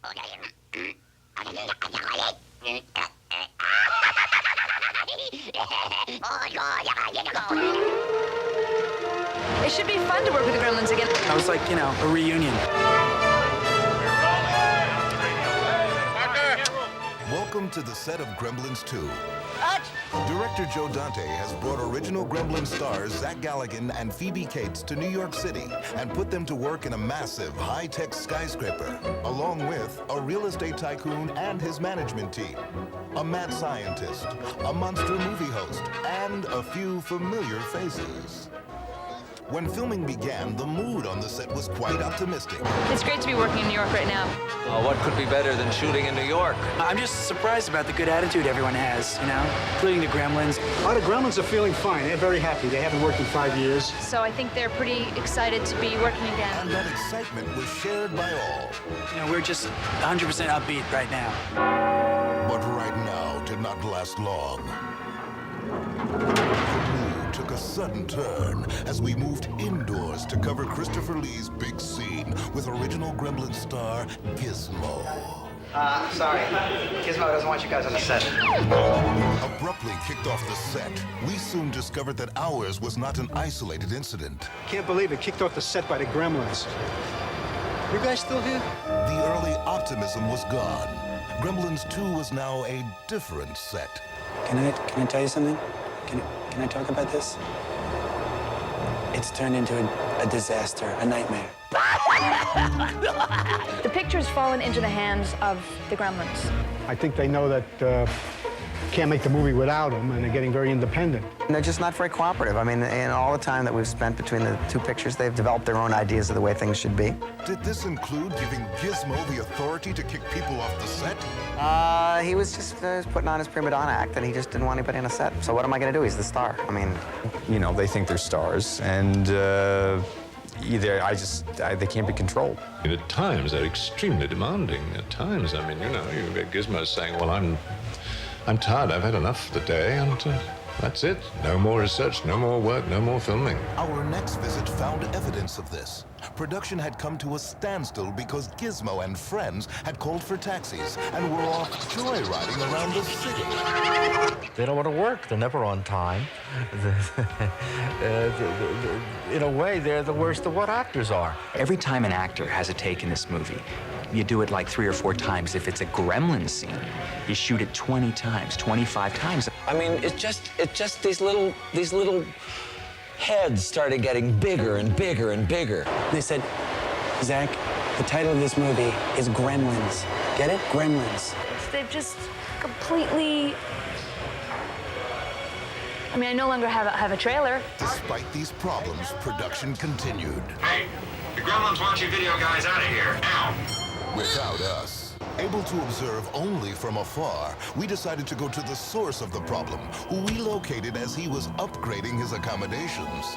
It should be fun to work with the Gremlins again. I was like, a reunion. Welcome to the set of Gremlins 2. Director Joe Dante has brought original Gremlin stars Zach Galligan and Phoebe Cates to New York City and put them to work in a massive, high-tech skyscraper, along with a real estate tycoon and his management team, a mad scientist, a monster movie host, and a few familiar faces. When filming began, the mood on the set was quite optimistic. It's great to be working in New York right now. What could be better than shooting in New York? I'm just surprised about the good attitude everyone has, including the Gremlins. The Gremlins are feeling fine. They're very happy. They haven't worked in 5 years. So I think they're pretty excited to be working again. And that excitement was shared by all. We're just 100% upbeat right now. But right now did not last long. The mood took a sudden turn as we moved indoors to cover Christopher Lee's big scene with original Gremlin star Gizmo. Sorry. Gizmo doesn't want you guys on the set. Abruptly kicked off the set, we soon discovered that ours was not an isolated incident. Can't believe it. Kicked off the set by the Gremlins. You guys still here? The early optimism was gone. Gremlins 2 was now a different set. Can I tell you something? Can I talk about this? It's turned into a disaster, a nightmare. The picture's fallen into the hands of the Gremlins. I think they know that can't make the movie without them, and they're getting very independent. They're just not very cooperative. I mean, in all the time that we've spent between the two pictures, they've developed their own ideas of the way things should be. Did this include giving Gizmo the authority to kick people off the set? He was just putting on his prima donna act, and he just didn't want anybody on a set. So what am I going to do? He's the star. I mean... they think they're stars, and they can't be controlled. At times, they're extremely demanding. At times, you get Gizmo saying, well, I'm tired, I've had enough for the day, and that's it. No more research, no more work, no more filming. Our next visit found evidence of this. Production had come to a standstill because Gizmo and friends had called for taxis and were off joyriding around the city. They don't want to work. They're never on time. In a way, they're the worst of what actors are. Every time an actor has a take in this movie, you do it like 3 or 4 times. If it's a Gremlin scene, you shoot it 20 times, 25 times. I mean, it's just these little heads started getting bigger and bigger and bigger. They said, Zach, the title of this movie is Gremlins. Get it? Gremlins. They've just completely... I no longer have a trailer. Despite these problems, production continued. Hey, the Gremlins want you video guys out of here, now. Without us, able to observe only from afar, we decided to go to the source of the problem, who we located as he was upgrading his accommodations.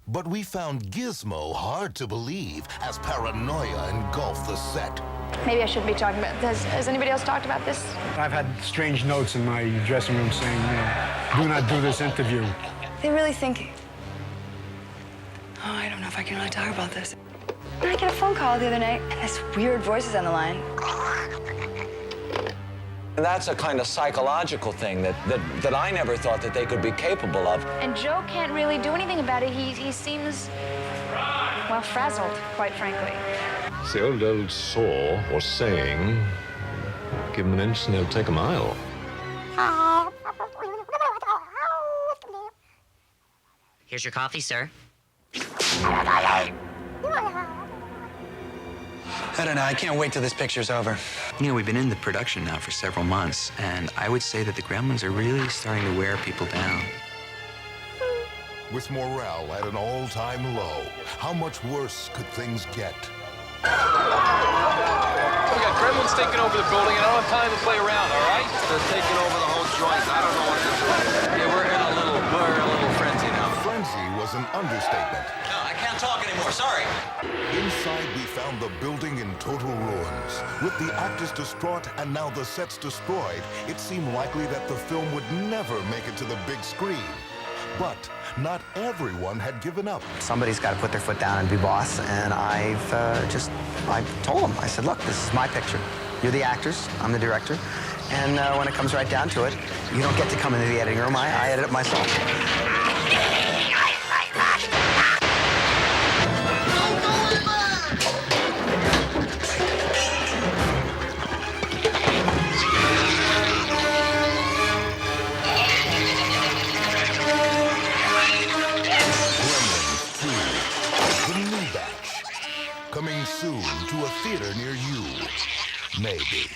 But we found Gizmo hard to believe as paranoia engulfed the set. Maybe I shouldn't be talking about this. Has anybody else talked about this? I've had strange notes in my dressing room saying, do not do this interview. They really think... Oh, I don't know if I can really talk about this. I get a phone call the other night, and this weird voice is on the line. And that's a kind of psychological thing that I never thought that they could be capable of. And Joe can't really do anything about it. He seems, well, frazzled, quite frankly. It's the old saw or saying, give him an inch and he'll take a mile. Here's your coffee, sir. I don't know. I can't wait till this picture's over. We've been in the production now for several months, and I would say that the Gremlins are really starting to wear people down. With morale at an all-time low, how much worse could things get? We got Gremlins taking over the building, and I don't have time to play around, all right? They're taking over the whole joint. I don't know what to do. Yeah, we're in a little frenzy now. Frenzy was an understatement. No, I can't talk anymore. Sorry. Inside, we found the building in total ruins. With the actors distraught and now the sets destroyed, it seemed likely that the film would never make it to the big screen. But not everyone had given up. Somebody's got to put their foot down and be boss, and I told them, I said, look, this is my picture. You're the actors, I'm the director, and when it comes right down to it, you don't get to come into the editing room, I edit it myself. Coming soon to a theater near you. Maybe.